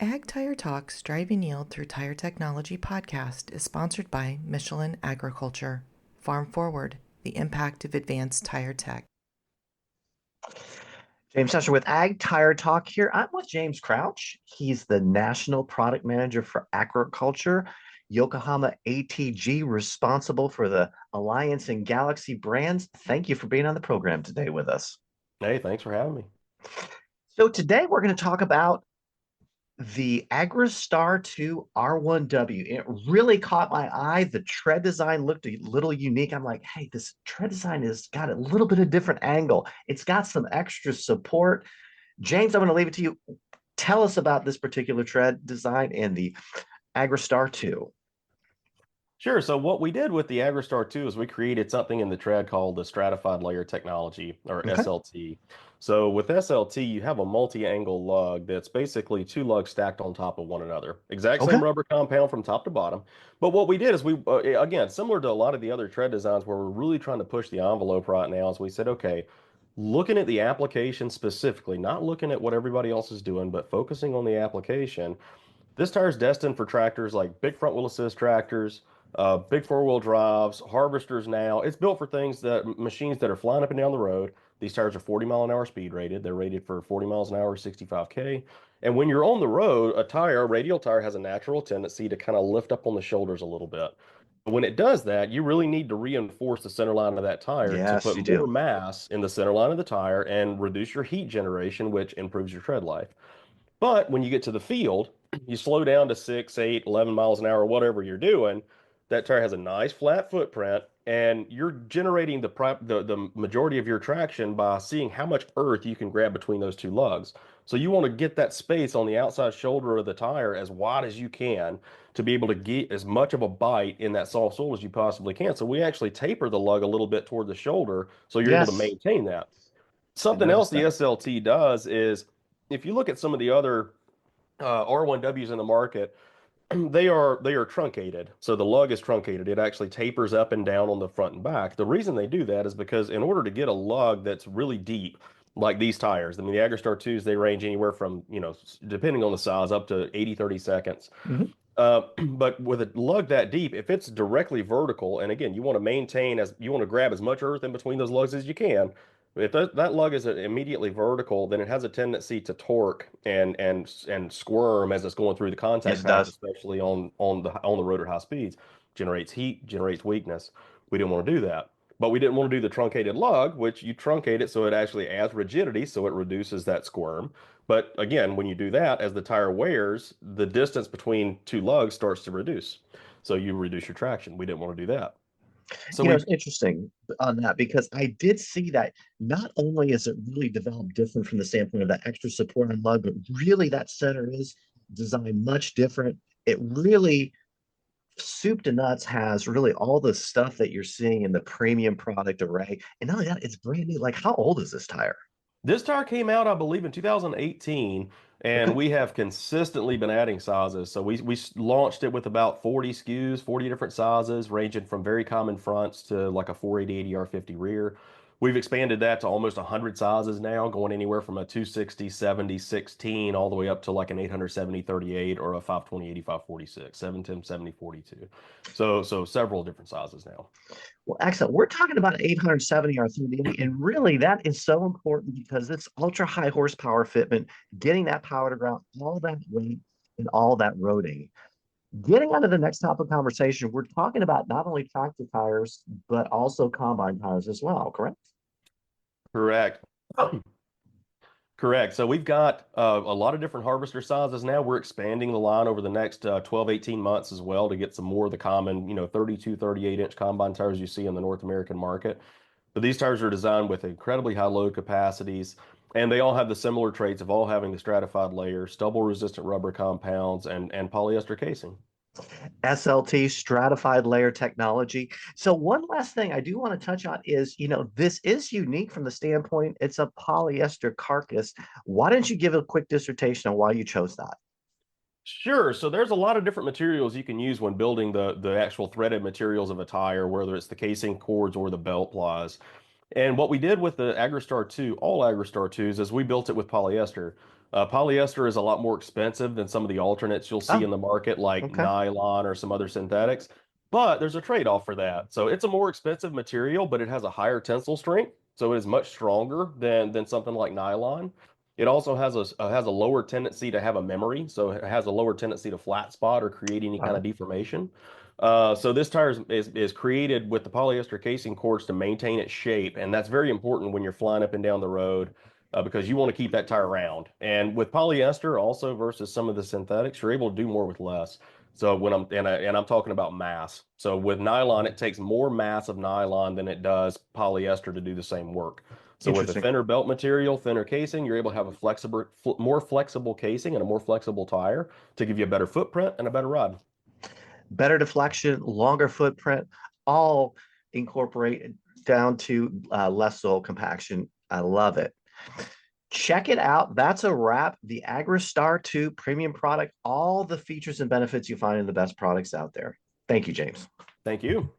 Ag Tire Talks Driving Yield Through Tire Technology podcast is sponsored by Michelin Agriculture. Farm Forward, the impact of advanced tire tech. James Session with Ag Tire Talk here. I'm with James Crouch. He's the National Product Manager for Agriculture, Yokohama ATG, responsible for the Alliance and Galaxy brands. Thank you for being on the program today with us. Hey, thanks for having me. So today we're going to talk about the AgriStar II R1W. It really caught my eye. The tread design looked a little unique. I'm like, hey, this tread design has got a little bit of different angle. It's got some extra support. James, I'm going to leave it to you. Tell us about this particular tread design and the AgriStar 2. Sure. So what we did with the AgriStar 2 is we created something in the tread called the stratified layer technology, or Okay. SLT. So with SLT, you have a multi-angle lug that's basically two lugs stacked on top of one another. Exact Okay. same rubber compound from top to bottom. But what we did is again, similar to a lot of the other tread designs where we're really trying to push the envelope right now, is we said, okay, looking at the application specifically, not looking at what everybody else is doing, but focusing on the application. This tire is destined for tractors like big front wheel assist tractors, big four-wheel drives, harvesters now. It's built for things that machines that are flying up and down the road. These tires are 40-mile-an-hour speed rated. They're rated for 40 miles an hour, 65K. And when you're on the road, a radial tire has a natural tendency to kind of lift up on the shoulders a little bit. When it does that, you really need to reinforce the center line of that tire to Yes, put you more do. mass in the center line of the tire and reduce your heat generation, which improves your tread life. But when you get to the field, you slow down to 6, 8, 11 miles an hour, whatever you're doing, that tire has a nice flat footprint, and you're generating the majority of your traction by seeing how much earth you can grab between those two lugs. So you want to get that space on the outside shoulder of the tire as wide as you can to be able to get as much of a bite in that soft soil as you possibly can. So we actually taper the lug a little bit toward the shoulder so you're able to Yes, maintain that. I Something else noticed the that. SLT does is if you look at some of the other R1Ws in the market, they are truncated. So the lug is truncated. It actually tapers up and down on the front and back. The reason they do that is because in order to get a lug that's really deep, like these tires, I mean the AgriStar 2s, they range anywhere from, depending on the size, up to 80, 30 seconds. Mhm. But with a lug that deep, if it's directly vertical, and again, you want to grab as much earth in between those lugs as you can. If that lug is immediately vertical, then it has a tendency to torque and squirm as it's going through the Yes, contact it path, does. especially on the road at high speeds. Generates heat, generates weakness. We didn't want to do that. But we didn't want to do the truncated lug, which you truncate it so it actually adds rigidity, so it reduces that squirm. But again, when you do that, as the tire wears, the distance between two lugs starts to reduce. So you reduce your traction. We didn't want to do that. So It's we interesting on that because I did see that not only is it really developed different from the standpoint of that extra support on lug, but really that center is designed much different. It really soup to nuts has really all the stuff that you're seeing in the premium product array. And not only that, it's brand new. Like, how old is this tire? This tire came out, I believe, in 2018, and Okay. we have consistently been adding sizes. So we launched it with about 40 SKUs, 40 different sizes, ranging from very common fronts to like a 480 ADR50 rear. We've expanded that to almost 100 sizes now, going anywhere from a 260, 70, 16, all the way up to like an 870, 38 or a 520, 85, 46, 710, 70, 42. So several different sizes now. Well, excellent. We're talking about 870 RCD, and really that is so important because it's ultra high horsepower fitment, getting that power to ground, all that weight, and all that roading. Getting on to the next topic of conversation, we're talking about not only tractor tires, but also combine tires as well, correct? Correct. Correct. So we've got a lot of different harvester sizes now. We're expanding the line over the next 12, 18 months as well to get some more of the common, 32, 38-inch combine tires you see in the North American market. But these tires are designed with incredibly high load capacities, and they all have the similar traits of all having the stratified layer, stubble resistant rubber compounds, and polyester casing. SLT, stratified layer technology. So one last thing I do want to touch on is, this is unique from the standpoint it's a polyester carcass. Why don't you give a quick dissertation on why you chose that? Sure. So there's a lot of different materials you can use when building the actual threaded materials of a tire, whether it's the casing cords or the belt plies. And what we did with the AgriStar 2, all AgriStar 2s, is we built it with polyester. Polyester is a lot more expensive than some of the alternates you'll see Oh, in the market, like okay. nylon or some other synthetics. But there's a trade-off for that. So it's a more expensive material, but it has a higher tensile strength, so it is much stronger than something like nylon. It also has a lower tendency to have a memory, so it has a lower tendency to flat spot or create any kind Uh, of deformation. So this tire is created with the polyester casing cords to maintain its shape, and that's very important when you're flying up and down the road because you want to keep that tire round. And with polyester also versus some of the synthetics, you're able to do more with less. So when I'm talking about mass. So with nylon, it takes more mass of nylon than it does polyester to do the same work. So with a Interesting. thinner belt material, thinner casing, you're able to have a more flexible casing and a more flexible tire to give you a better footprint and a better ride. Better deflection, longer footprint, all incorporate down to less soil compaction. I love it. Check it out. That's a wrap. The AgriStar II premium product, all the features and benefits you find in the best products out there. Thank you, James. Thank you.